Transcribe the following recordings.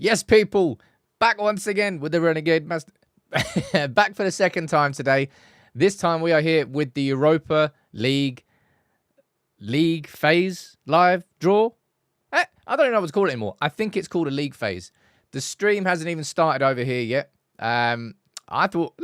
Yes, people, back once again with the Renegade Master. Back for the second time today. This time we are here with the Europa League phase live draw. I don't know what to call it anymore. I think it's called a league phase. The stream hasn't even started over here yet. I thought,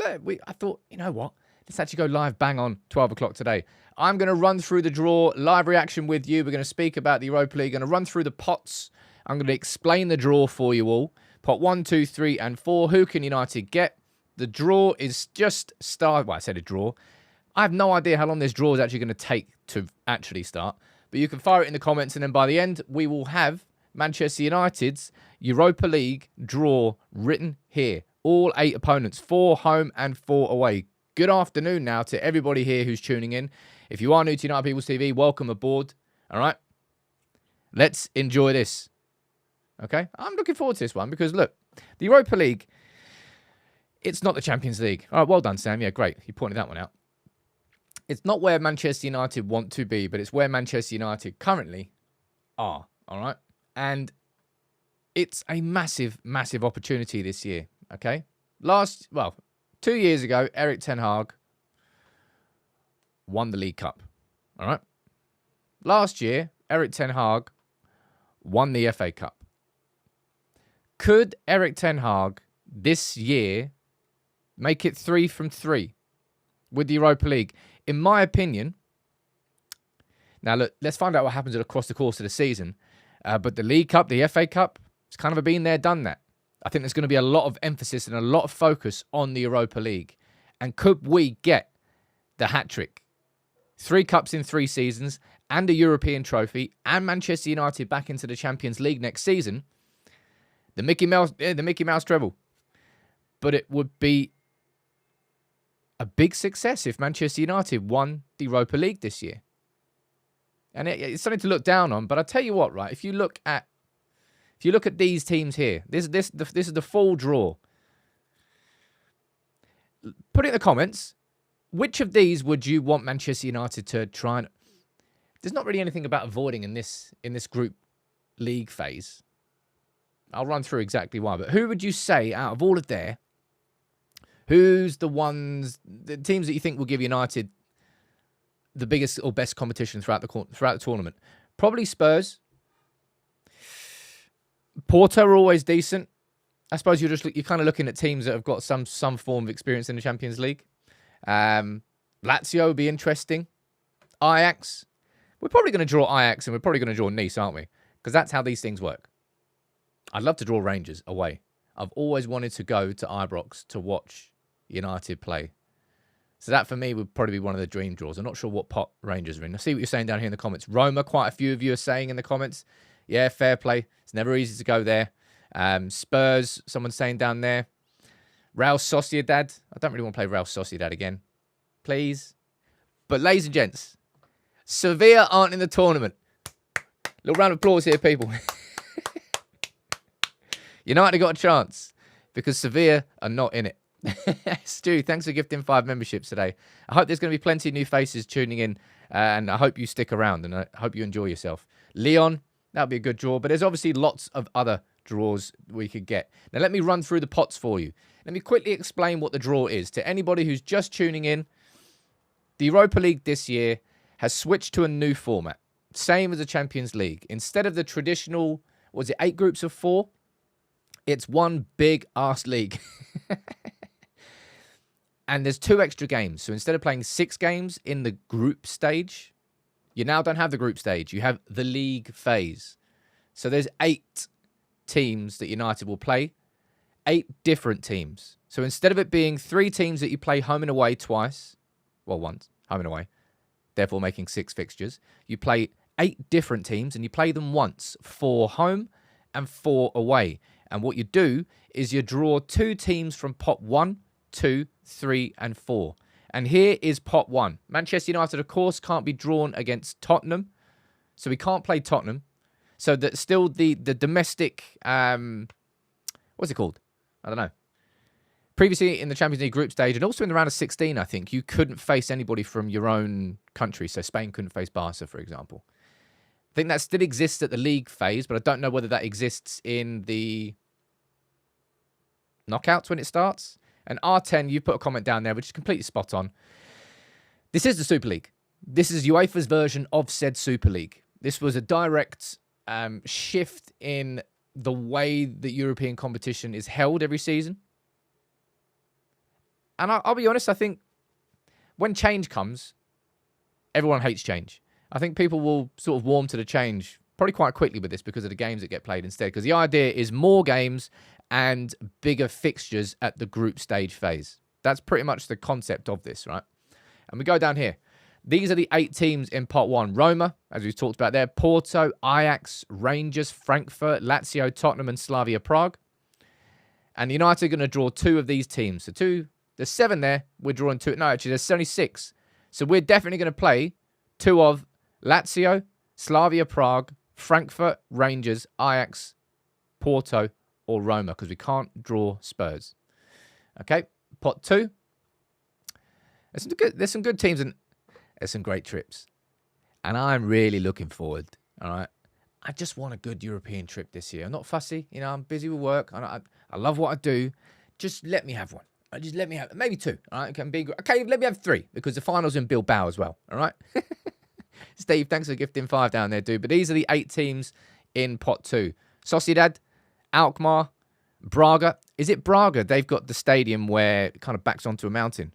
you know what? Let's actually go live bang on 12 o'clock today. I'm going to run through the draw, live reaction with you. We're going to speak about the Europa League. Going to run through the pots. I'm going to explain the draw for you all. Pot 1, 2, 3, and 4. Who can United get? The draw is just started. Well, I said a draw. I have no idea how long this draw is actually going to take to actually start. But you can fire it in the comments, and then by the end, we will have Manchester United's Europa League draw written here. All 8 opponents, 4 home and 4 away. Good afternoon now to everybody here who's tuning in. If you are new to United People's TV, welcome aboard. All right? Let's enjoy this. Okay? I'm looking forward to this one because, look, the Europa League, it's not the Champions League. All right, well done, Sam. Yeah, great. You pointed that one out. It's not where Manchester United want to be, but it's where Manchester United currently are. All right? And it's a massive, massive opportunity this year. Okay? 2 years ago, Erik ten Hag won the League Cup. All right? Last year, Erik ten Hag won the FA Cup. Could Erik ten Hag this year make it 3 from 3 with the Europa League? In my opinion, now look, let's find out what happens across the course of the season. But the League Cup, the FA Cup, it's kind of a been there, done that. I think there's going to be a lot of emphasis and a lot of focus on the Europa League. And could we get the hat-trick? 3 cups in 3 seasons and a European trophy and Manchester United back into the Champions League next season. The Mickey Mouse treble. But it would be a big success if Manchester United won the Europa League this year. And it's something to look down on. But I tell you what, right? If you look at these teams here, this is the full draw. Put it in the comments. Which of these would you want Manchester United to try and... There's not really anything about avoiding in this group league phase. I'll run through exactly why. But who would you say out of all of there, who's the teams that you think will give United the biggest or best competition throughout the tournament? Probably Spurs. Porto are always decent. I suppose you're kind of looking at teams that have got some form of experience in the Champions League. Lazio would be interesting. Ajax. We're probably going to draw Ajax and we're probably going to draw Nice, aren't we? Because that's how these things work. I'd love to draw Rangers away. I've always wanted to go to Ibrox to watch United play. So that, for me, would probably be one of the dream draws. I'm not sure what pot Rangers are in. I see what you're saying down here in the comments. Roma, quite a few of you are saying in the comments. Yeah, fair play. It's never easy to go there. Spurs, someone's saying down there. Real Sociedad. I don't really want to play Real Sociedad again. Please. But ladies and gents, Sevilla aren't in the tournament. Little round of applause here, people. United got a chance because Sevilla are not in it. Stu, thanks for gifting 5 memberships today. I hope there's going to be plenty of new faces tuning in, and I hope you stick around, and I hope you enjoy yourself. Leon, that'll be a good draw, but there's obviously lots of other draws we could get. Now, let me run through the pots for you. Let me quickly explain what the draw is. To anybody who's just tuning in, the Europa League this year has switched to a new format, same as the Champions League. Instead of the traditional, 8 groups of 4? It's one big-ass league. And there's 2 extra games. So instead of playing 6 games in the group stage, you now don't have the group stage. You have the league phase. So there's 8 teams that United will play. 8 different teams. So instead of it being 3 teams that you play home and away twice, once, home and away, therefore making 6 fixtures, you play 8 different teams and you play them once, 4 home and 4 away. And what you do is you draw 2 teams from pot 1, 2, 3, and 4. And here is pot 1. Manchester United, of course, can't be drawn against Tottenham. So we can't play Tottenham. So that still the domestic, what's it called? I don't know. Previously in the Champions League group stage and also in the round of 16, I think, you couldn't face anybody from your own country. So Spain couldn't face Barca, for example. I think that still exists at the league phase, but I don't know whether that exists in the knockouts when it starts. And R10, you put a comment down there, which is completely spot on. This is the Super League. This is UEFA's version of said Super League. This was a direct shift in the way that European competition is held every season. And I'll be honest, I think when change comes, everyone hates change. I think people will sort of warm to the change probably quite quickly with this because of the games that get played instead. Because the idea is more games and bigger fixtures at the group stage phase. That's pretty much the concept of this, right? And we go down here. These are the 8 teams in pot 1. Roma, as we've talked about there, Porto, Ajax, Rangers, Frankfurt, Lazio, Tottenham, and Slavia Prague. And United are going to draw 2 of these teams. So there's 7 there. We're drawing 2. No, actually, there's only 6. So we're definitely going to play 2 of Lazio, Slavia Prague, Frankfurt, Rangers, Ajax, Porto, or Roma, because we can't draw Spurs. Okay, pot 2. There's some good teams and there's some great trips. And I'm really looking forward, all right? I just want a good European trip this year. I'm not fussy. You know, I'm busy with work. I love what I do. Just let me have one. Just let me have maybe 2. All right, okay, let me have 3 because the final's in Bilbao as well. All right. Steve, thanks for gifting 5 down there, dude. But these are the 8 teams in pot 2. Sociedad, Alkmaar, Braga. Is it Braga? They've got the stadium where it kind of backs onto a mountain.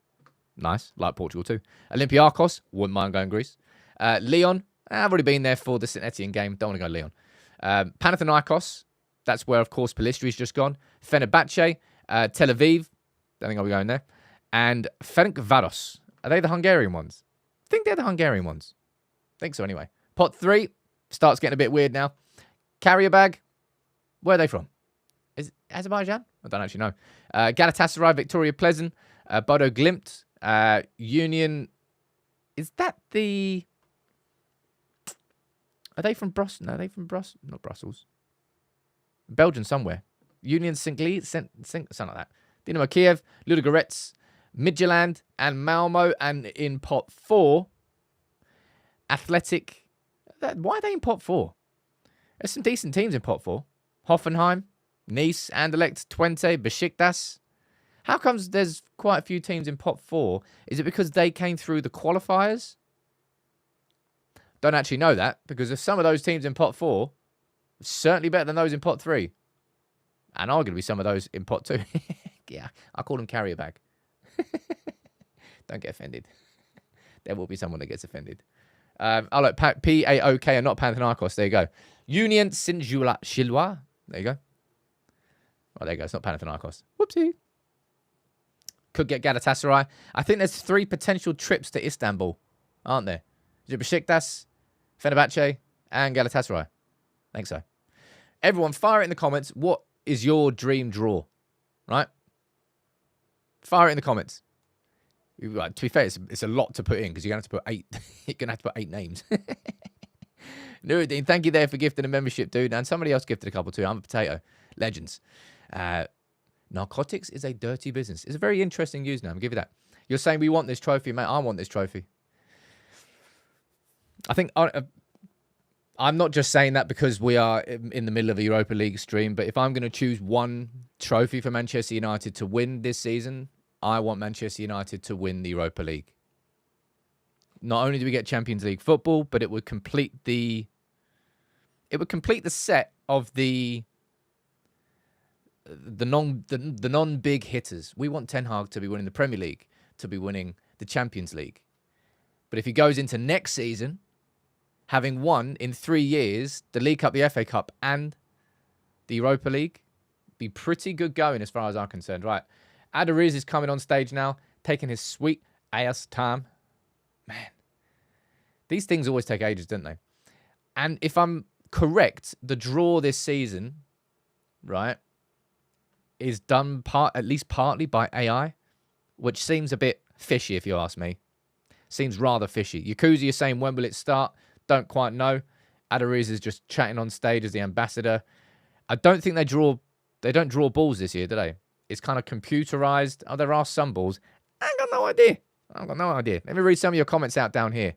Nice, like Portugal too. Olympiacos, wouldn't mind going Greece. Lyon, I've already been there for the St Etienne game. Don't want to go Lyon. Panathinaikos, that's where, of course, Pelistri's just gone. Fenerbahce, Tel Aviv, don't think I'll be going there. And Ferencvaros. Are they the Hungarian ones? I think they're the Hungarian ones. I think so anyway. Pot 3 starts getting a bit weird now. Karabag, where are they from? Is it Azerbaijan? I don't actually know. Galatasaray, Victoria Pleasant, Bodo Glimt, Union. Is that the... Are they from Brussels? No, are they from Brussels? Not Brussels. Belgium somewhere. Union Saint-Gilles, something like that. Dynamo Kiev, Ludogorets, Midtjylland, and Malmo. And in pot 4, Athletic. Why are they in pot 4? There's some decent teams in pot 4. Hoffenheim, Nice, Anderlecht, Twente, Besiktas. How comes there's quite a few teams in pot 4? Is it because they came through the qualifiers? Don't actually know that, because if some of those teams in pot 4 certainly better than those in pot 3. And arguably some of those in pot 2. Yeah, I call them carrier bag. Don't get offended. There will be someone that gets offended. Oh, look, PAOK and not Panathinaikos. There you go. Union Saint-Gilloise. There you go. Oh, there you go. It's not Panathinaikos. Whoopsie. Could get Galatasaray. I think there's 3 potential trips to Istanbul, aren't there? Is it Besiktas, Fenerbahce, and Galatasaray? I think so. Everyone, fire it in the comments. What is your dream draw? Right? Fire it in the comments. To be fair, it's a lot to put in because you're going to have to put 8. You're going to have to put 8 names. Nuruddin, thank you there for gifting a membership, dude. And somebody else gifted a couple too. I'm a potato. Legends. Narcotics is a dirty business. It's a very interesting username. I'll give you that. You're saying we want this trophy, mate. I want this trophy. I think I'm not just saying that because we are in the middle of a Europa League stream, but if I'm going to choose one trophy for Manchester United to win this season, I want Manchester United to win the Europa League. Not only do we get Champions League football, but it would complete the set of the non-big hitters. We want Ten Hag to be winning the Premier League, to be winning the Champions League. But if he goes into next season, having won in 3 years the League Cup, the FA Cup, and the Europa League, be pretty good going as far as I'm concerned. Right, Adariz is coming on stage now, taking his sweet ass time. Man, these things always take ages, don't they? And if I'm correct, the draw this season, right, is done at least partly by AI, which seems a bit fishy if you ask me. Seems rather fishy. Yakuza, you're saying when will it start? Don't quite know. Adariz is just chatting on stage as the ambassador. I don't think they don't draw balls this year, do they? It's kind of computerized. Oh, there are some balls. I ain't got no idea. I've got no idea. Let me read some of your comments out down here.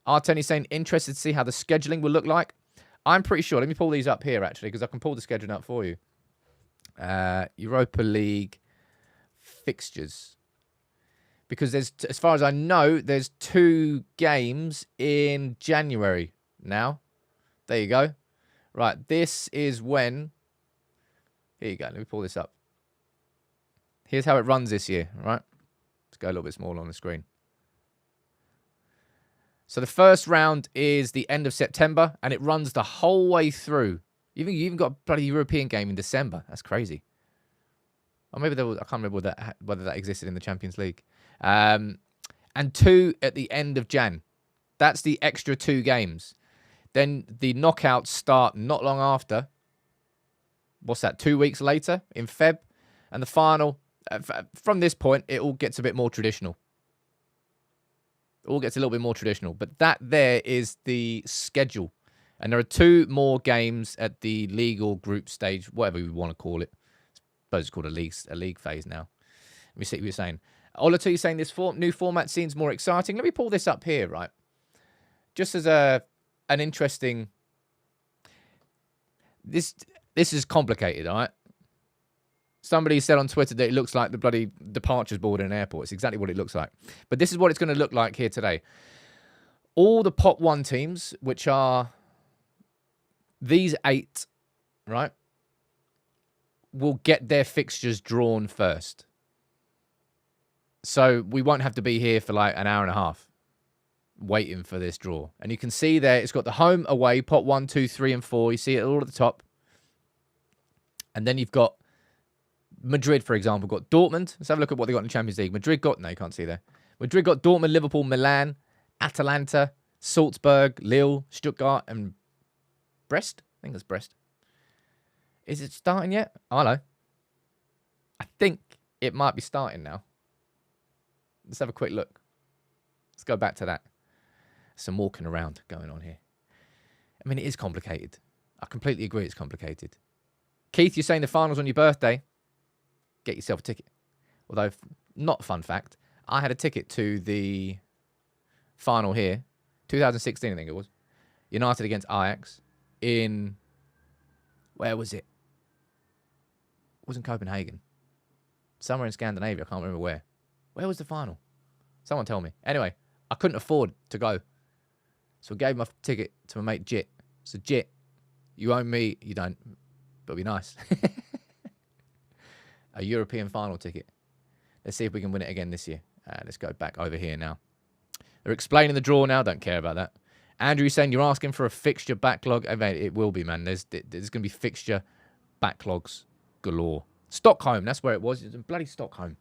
Arteni saying, interested to see how the scheduling will look like. I'm pretty sure. Let me pull these up here, actually, because I can pull the scheduling up for you. Europa League fixtures. Because there's, as far as I know, there's 2 games in January now. There you go. Right, this is when... Here you go, let me pull this up. Here's how it runs this year, right? Let's go a little bit smaller on the screen. So the first round is the end of September, and it runs the whole way through. You even got a bloody European game in December. That's crazy. Or maybe there was, I can't remember whether that existed in the Champions League. And 2 at the end of Jan. That's the extra 2 games. Then the knockouts start not long after. What's that? 2 weeks later in Feb. And the final, from this point, it all gets a bit more traditional. It all gets a little bit more traditional. But that there is the schedule. And there are 2 more games at the league or group stage, whatever we want to call it. I suppose it's called a league phase now. Let me see what you're saying. Olatu, you're saying this new format seems more exciting. Let me pull this up here, right? Just as an interesting... This is complicated, all right? Somebody said on Twitter that it looks like the bloody departures board in an airport. It's exactly what it looks like. But this is what it's going to look like here today. All the Pot 1 teams, which are these 8, right, will get their fixtures drawn first. So we won't have to be here for like an hour and a half waiting for this draw. And you can see there, it's got the home, away, Pot 1, 2, 3, and 4. You see it all at the top. And then you've got Madrid, for example, got Dortmund. Let's have a look at what they got in the Champions League. Madrid got, no, you can't see there. Madrid got Dortmund, Liverpool, Milan, Atalanta, Salzburg, Lille, Stuttgart, and Brest. I think that's Brest. Is it starting yet? Oh, hello. I think it might be starting now. Let's have a quick look. Let's go back to that. Some walking around going on here. I mean, it is complicated. I completely agree it's complicated. Keith, you're saying the final's on your birthday. Get yourself a ticket. Although, not a fun fact, I had a ticket to the final here. 2016, I think it was. United against Ajax in... Where was it? It wasn't Copenhagen. Somewhere in Scandinavia. I can't remember where. Where was the final? Someone tell me. Anyway, I couldn't afford to go. So I gave my ticket to my mate Jit. So Jit, you owe me, you don't, but it'll be nice. A European final ticket. Let's see if we can win it again this year. Let's go back over here now. They're explaining the draw now. Don't care about that. Andrew saying you're asking for a fixture backlog. It will be, man. There's going to be fixture backlogs galore. Stockholm, that's where it was. It's in bloody Stockholm.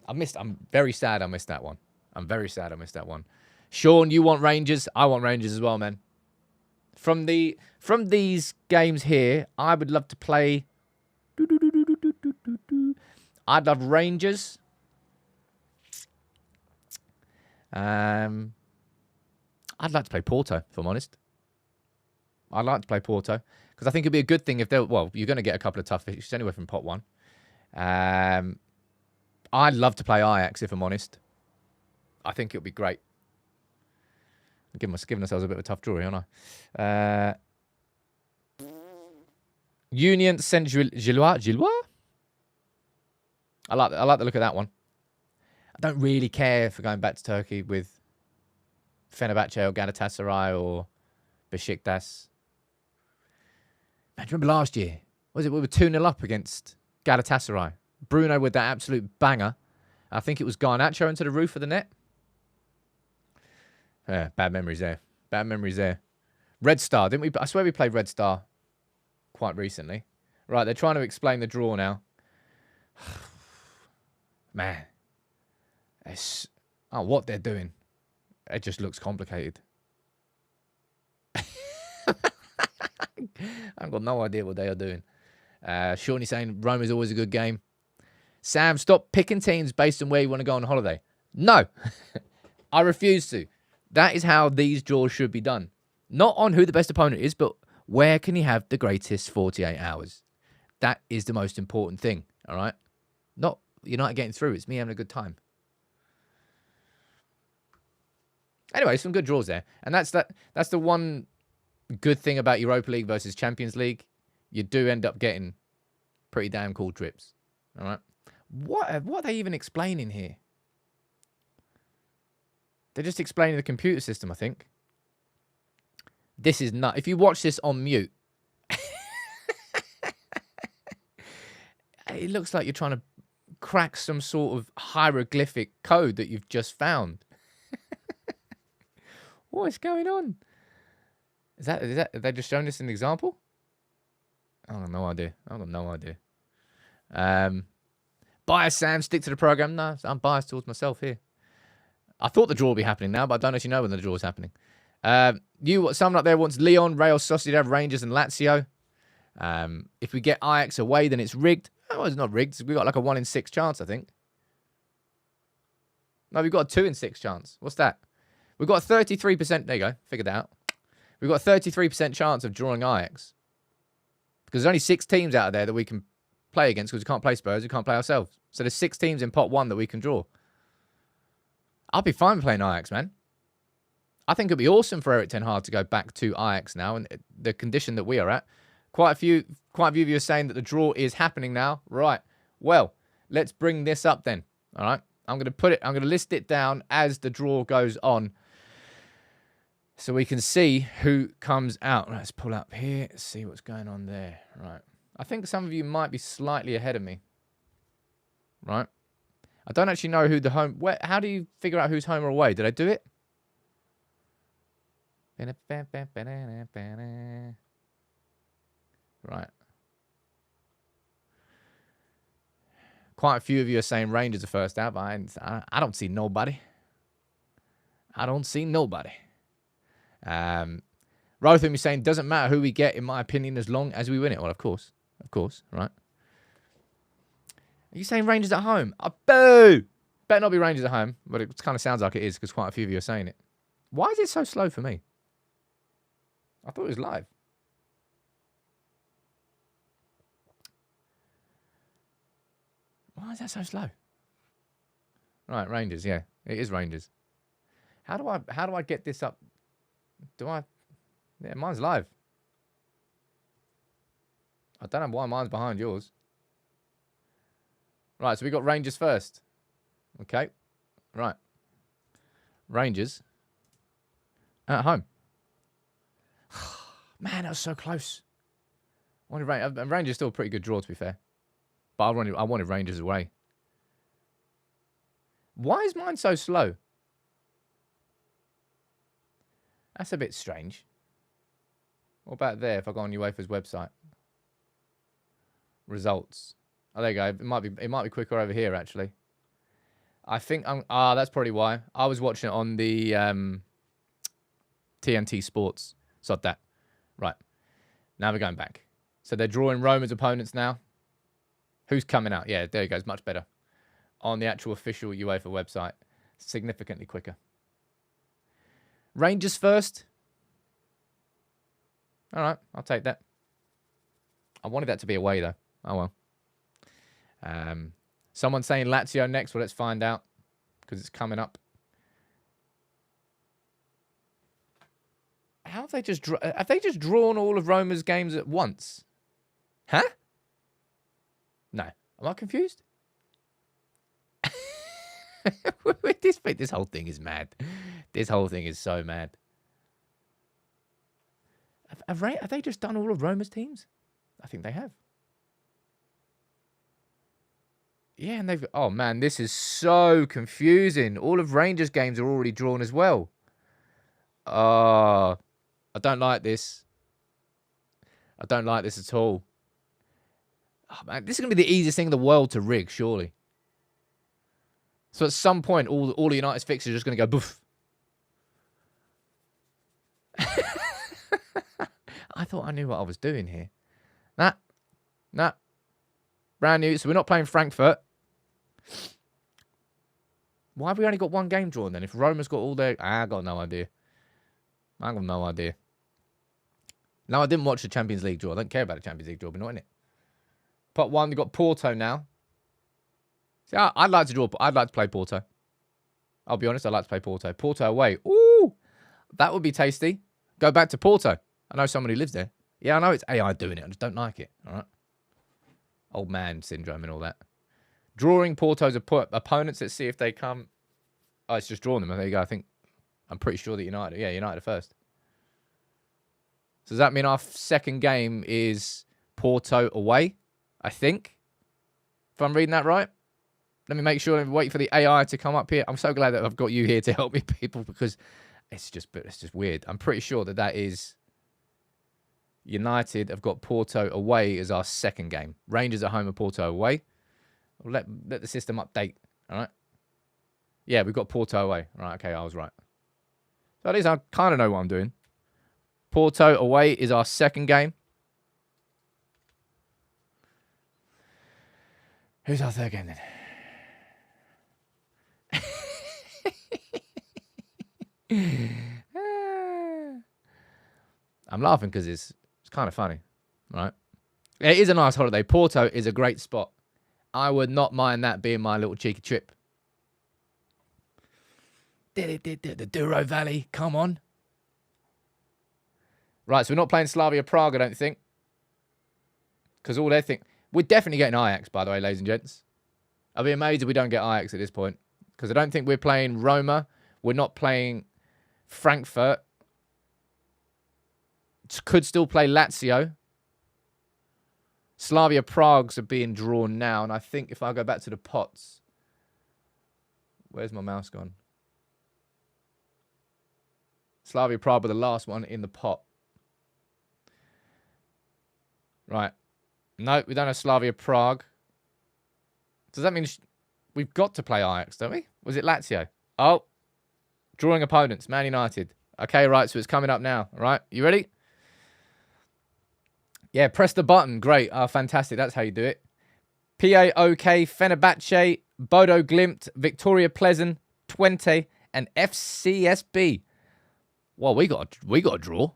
I'm very sad I missed that one. I'm very sad I missed that one. Sean, you want Rangers? I want Rangers as well, man. From these games here, I would love to play... I'd love Rangers. I'd like to play Porto, if I'm honest. I'd like to play Porto. Because I think it'd be a good thing if they're... Well, you're going to get a couple of tough fixtures anyway from Pot 1. I'd love to play Ajax, if I'm honest. I think it would be great. Giving ourselves a bit of a tough draw here, aren't I? Union Saint-Gilloise? I like the look of that one. I don't really care for going back to Turkey with Fenerbahce or Galatasaray or Besiktas. Man, do you remember last year? We were 2-0 up against Galatasaray. Bruno with that absolute banger. I think it was Garnacho into the roof of the net. Yeah, bad memories there. Bad memories there. Red Star, didn't we? I swear we played Red Star quite recently. Right, they're trying to explain the draw now. Man. What they're doing. It just looks complicated. I've got no idea what they are doing. Shawnee saying Rome is always a good game. Sam, stop picking teams based on where you want to go on holiday. No. I refuse to. That is how these draws should be done. Not on who the best opponent is, but where can you have the greatest 48 hours? That is the most important thing, all right? Not you're not getting through. It's me having a good time. Anyway, some good draws there. And that's the one good thing about Europa League versus Champions League. You do end up getting pretty damn cool trips. All right. What are they even explaining here? They're just explaining the computer system, I think. This is nut. If you watch this on mute, it looks like you're trying to crack some sort of hieroglyphic code that you've just found. What is going on? Is that are they just showing us an example? I got no idea. I got no idea. Bias, Sam. Stick to the program. No, I'm biased towards myself here. I thought the draw would be happening now, but I don't actually know when the draw is happening. Someone up there wants Leon, Real Sociedad, Rangers, and Lazio. If we get Ajax away, then it's rigged. Oh, it's not rigged. We got like a 1 in 6 chance, I think. No, we've got a 2 in 6 chance. What's that? We've got a 33%. There you go. Figured that out. We've got a 33% chance of drawing Ajax. Because there's only 6 teams out there that we can play against because we can't play Spurs. We can't play ourselves. So there's 6 teams in pot 1 that we can draw. I'll be fine playing Ajax, man. I think it'd be awesome for Erik ten Hag to go back to Ajax now and the condition that we are at. Quite a few of you are saying that the draw is happening now. Right. Well, let's bring this up then. All right. I'm going to list it down as the draw goes on so we can see who comes out. Let's pull up here, see what's going on there. Right. I think some of you might be slightly ahead of me. Right. I don't actually know who the home... how do you figure out who's home or away? Did I do it? Right. Quite a few of you are saying Rangers are first out, but I don't see nobody. I don't see nobody. Rotham is saying, doesn't matter who we get, in my opinion, as long as we win it. Well, of course, right? Are you saying Rangers at home? Oh, boo! Better not be Rangers at home, but it kind of sounds like it is because quite a few of you are saying it. Why is it so slow for me? I thought it was live. Why is that so slow? Right, Rangers, yeah. It is Rangers. How do I get this up? Yeah, mine's live. I don't know why mine's behind yours. Right, so we got Rangers first. Okay. Right. Rangers at home. Man, that was so close. Rangers still a pretty good draw, to be fair. But I wanted Rangers away. Why is mine so slow? That's a bit strange. What about there if I go on UEFA's website? Results. Oh, there you go. It might be quicker over here, actually. I think that's probably why. I was watching it on the TNT Sports. Sod that. Right. Now we're going back. So they're drawing Roma's opponents now. Who's coming out? Yeah, there you go. It's much better. On the actual official UEFA website. Significantly quicker. Rangers first. All right, I'll take that. I wanted that to be away, though. Oh, well. Someone's saying Lazio next. Well, let's find out. Because it's coming up. How have they just drawn all of Roma's games at once? Huh? No. Am I confused? This whole thing is mad. This whole thing is so mad. Have they just done all of Roma's teams? I think they have. Yeah, and they've... Oh, man, this is so confusing. All of Rangers' games are already drawn as well. I don't like this. I don't like this at all. Oh, man, this is going to be the easiest thing in the world to rig, surely. So at some point, all of United's fixtures are just going to go boof. I thought I knew what I was doing here. Nah. Brand new. So we're not playing Frankfurt. Why have we only got one game drawn then? If Roma's got all their... I got no idea. I got no idea. No, I didn't watch the Champions League draw. I don't care about the Champions League draw, but not in it. Pot 1, we've got Porto now. See, I'd like to play Porto. I'll be honest, I'd like to play Porto. Porto away. Ooh, that would be tasty. Go back to Porto. I know somebody who lives there. Yeah, I know it's AI doing it. I just don't like it. All right. Old man syndrome and all that. Drawing Porto's opponents. Let's see if they come. Oh, it's just drawn them. There you go. I'm pretty sure that United. Yeah, United are first. So does that mean our second game is Porto away? I think. If I'm reading that right. Let me make sure and wait for the AI to come up here. I'm so glad that I've got you here to help me, people, because it's just weird. I'm pretty sure that is United have got Porto away as our second game. Rangers at home and Porto away. Let the system update. All right. Yeah, we've got Porto away. All right. Okay, I was right. So at least I kind of know what I'm doing. Porto away is our second game. Who's our third game then? I'm laughing because it's kind of funny, right? It is a nice holiday. Porto is a great spot. I would not mind that being my little cheeky trip. The Douro Valley, come on. Right, so we're not playing Slavia Prague, I don't think. Because all they think... We're definitely getting Ajax, by the way, ladies and gents. I'll be amazed if we don't get Ajax at this point. Because I don't think we're playing Roma. We're not playing Frankfurt. Could still play Lazio. Slavia Prague's are being drawn now. And I think if I go back to the pots... Where's my mouse gone? Slavia Prague were the last one in the pot. Right. No, we don't have Slavia Prague. Does that mean we've got to play Ajax, don't we? Was it Lazio? Oh. Drawing opponents. Man United. Okay, right. So it's coming up now. All right. You ready? Yeah, press the button. Great. Oh, fantastic. That's how you do it. PAOK, Fenerbahce, Bodo Glimt, Victoria Pleasant, Twente, and FCSB. Well, we got a draw.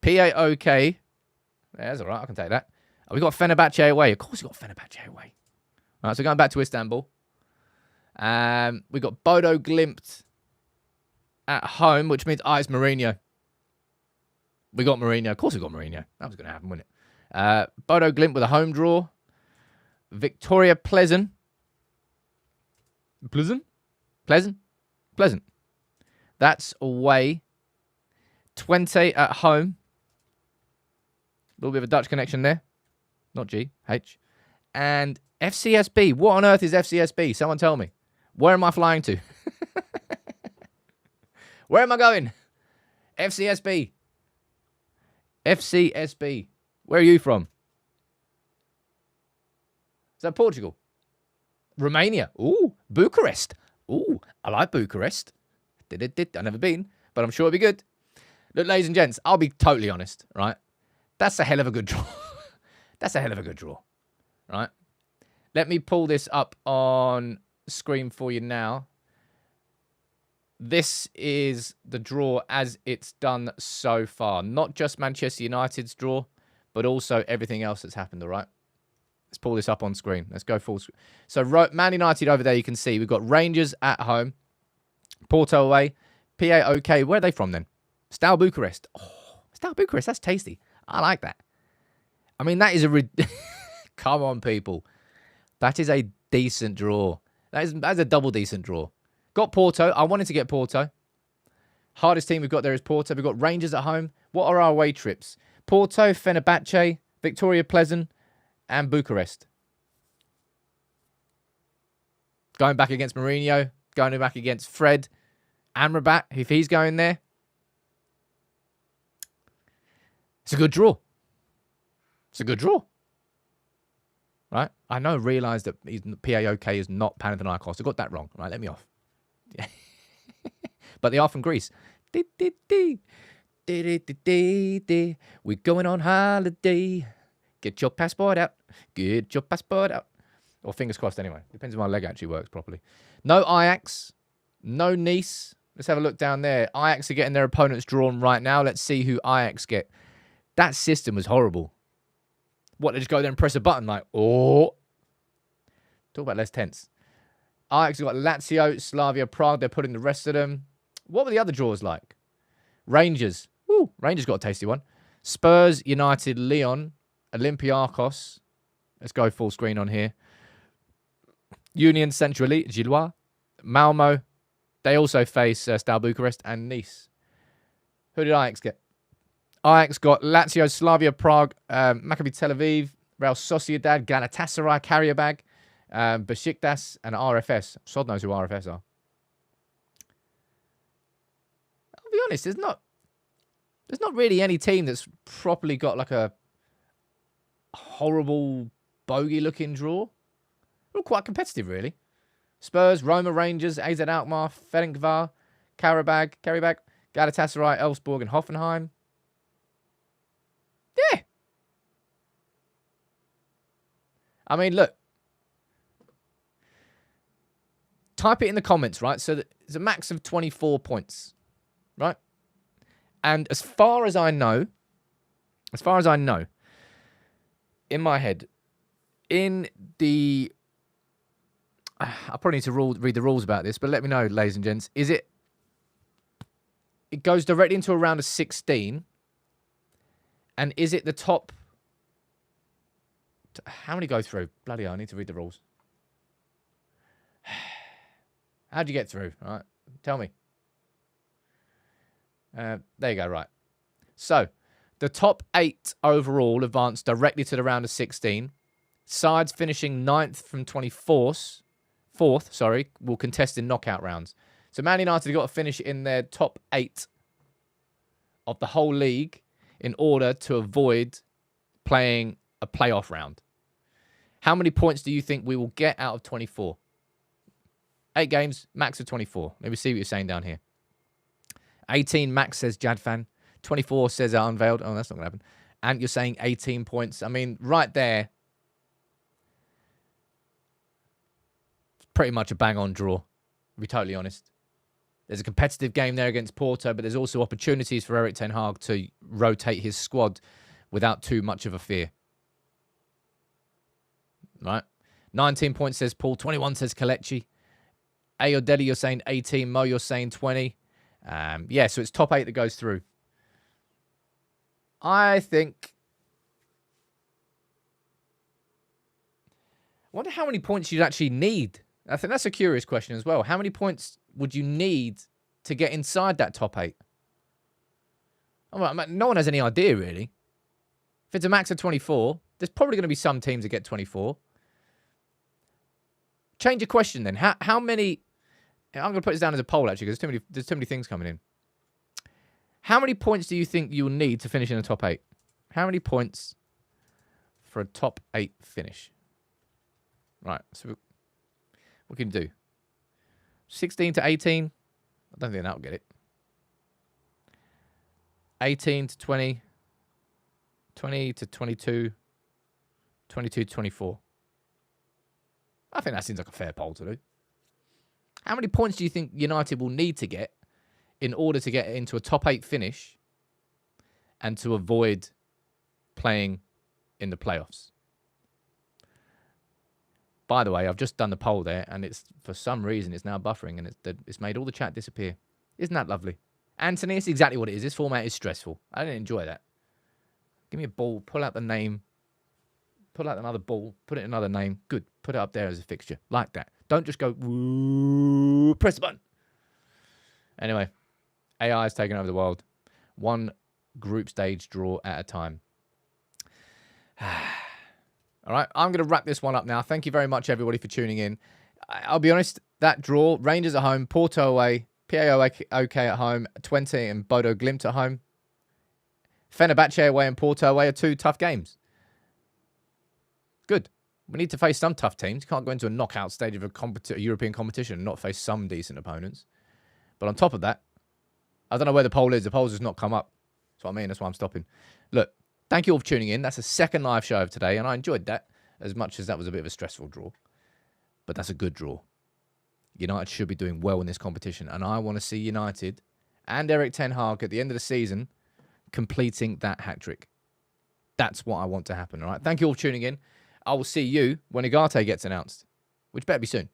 PAOK. That's all right. I can take that. Oh, we got Fenerbahce away. Of course, we got Fenerbahce away. All right, so going back to Istanbul. We got Bodo Glimt at home, which means it's Mourinho. We got Mourinho. Of course, we got Mourinho. That was going to happen, wouldn't it? Bodo Glimt with a home draw. Victoria Pleasant. Pleasant. That's away. Twente at home. A little bit of a Dutch connection there. Not G, H. And FCSB. What on earth is FCSB? Someone tell me. Where am I flying to? Where am I going? FCSB. FCSB. Where are you from? Is that Portugal? Romania. Ooh, Bucharest. Ooh, I like Bucharest. I've never been, but I'm sure it'll be good. Look, ladies and gents, I'll be totally honest, right? That's a hell of a good draw. That's a hell of a good draw, right? Let me pull this up on screen for you now. This is the draw as it's done so far. Not just Manchester United's draw, but also everything else that's happened, all right? Let's pull this up on screen. Let's go full screen. So, Man United over there, you can see. We've got Rangers at home. Porto away. PAOK. Where are they from then? Steaua Bucharest. Oh, Steaua Bucharest. That's tasty. I like that. I mean, that is a... Come on, people. That is a decent draw. That's a double decent draw. Got Porto. I wanted to get Porto. Hardest team we've got there is Porto. We've got Rangers at home. What are our away trips? Porto, Fenerbahce, Victoria Pleasant, and Bucharest. Going back against Mourinho. Going back against Fred. Amrabat, if he's going there. It's a good draw. It's a good draw. Right? I know, realised that PAOK is not Panathinaikos. I got that wrong. Right, let me off. Yeah. But they are from Greece. We're going on holiday. Get your passport out. Get your passport out. Or fingers crossed anyway. Depends if my leg actually works properly. No Ajax. No Nice. Let's have a look down there. Ajax are getting their opponents drawn right now. Let's see who Ajax get. That system was horrible. What, they just go there and press a button like, oh. Talk about less tense. Ajax have got Lazio, Slavia Prague. They're putting the rest of them. What were the other draws like? Rangers. Ooh, Rangers got a tasty one. Spurs, United, Lyon, Olympiacos. Let's go full screen on here. Union Centrale, Gillois, Malmo. They also face Steaua Bucharest and Nice. Who did Ajax get? Ajax got Lazio, Slavia Prague, Maccabi Tel Aviv, Real Sociedad, Galatasaray, Karabag, Besiktas, and RFS. Sod knows who RFS are. I'll be honest, there's not really any team that's properly got like a horrible bogey-looking draw. They're all quite competitive, really. Spurs, Roma, Rangers, AZ Alkmaar, Ferencváros, Karabag, Galatasaray, Elfsborg, and Hoffenheim. Yeah. I mean, look. Type it in the comments, right? So there's a max of 24 points, right? And as far as I know, in my head, in the... I probably need to read the rules about this, but let me know, ladies and gents. Is it... It goes directly into a round of 16. And is it the top... How many go through? Bloody hell, I need to read the rules. How'd you get through? All right, tell me. There you go, right. So, the top 8 overall advance directly to the round of 16. Sides finishing 9th from 4th, will contest in knockout rounds. So, Man United have got to finish in their top 8 of the whole league in order to avoid playing a playoff round. How many points do you think we will get out of 24? 8 games, max of 24. Let me see what you're saying down here. 18 max, says Jadfan. 24 says Unveiled. Oh, that's not going to happen. And you're saying 18 points. I mean, right there, it's pretty much a bang-on draw, to be totally honest. There's a competitive game there against Porto, but there's also opportunities for Erik ten Hag to rotate his squad without too much of a fear. Right? 19 points, says Paul. 21 says Kalechi. Ayodele, you're saying 18. Mo, you're saying 20. Yeah, so it's top 8 that goes through. I think... I wonder how many points you'd actually need. I think that's a curious question as well. How many points would you need to get inside that top 8? I mean, no one has any idea, really. If it's a max of 24, there's probably going to be some teams that get 24. Change your question then. How many... I'm going to put this down as a poll, actually, because there's too many things coming in. How many points do you think you'll need to finish in the top 8? How many points for a top 8 finish? Right, so what can you do? 16 to 18? I don't think that'll get it. 18 to 20. 20 to 22. 22 to 24. I think that seems like a fair poll to do. How many points do you think United will need to get in order to get into a top 8 finish and to avoid playing in the playoffs? By the way, I've just done the poll there, and it's for some reason it's now buffering, and it's made all the chat disappear. Isn't that lovely? Anthony, it's exactly what it is. This format is stressful. I didn't enjoy that. Give me a ball, pull out the name, pull out another ball, put it in another name. Good. Put it up there as a fixture. Like that. Don't just go, woo, press the button. Anyway, AI is taking over the world. One group stage draw at a time. All right, I'm going to wrap this one up now. Thank you very much, everybody, for tuning in. I'll be honest, that draw, Rangers at home, Porto away, PAOK at home, 20 and Bodo Glimt at home. Fenerbahce away and Porto away are 2 tough games. Good. We need to face some tough teams. You can't go into a knockout stage of a European competition and not face some decent opponents. But on top of that, I don't know where the poll is. The poll's just not come up. That's what I mean. That's why I'm stopping. Look, thank you all for tuning in. That's the second live show of today, and I enjoyed that as much as that was a bit of a stressful draw. But that's a good draw. United should be doing well in this competition, and I want to see United and Erik ten Hag at the end of the season completing that hat-trick. That's what I want to happen, all right? Thank you all for tuning in. I will see you when Igate gets announced, which better be soon.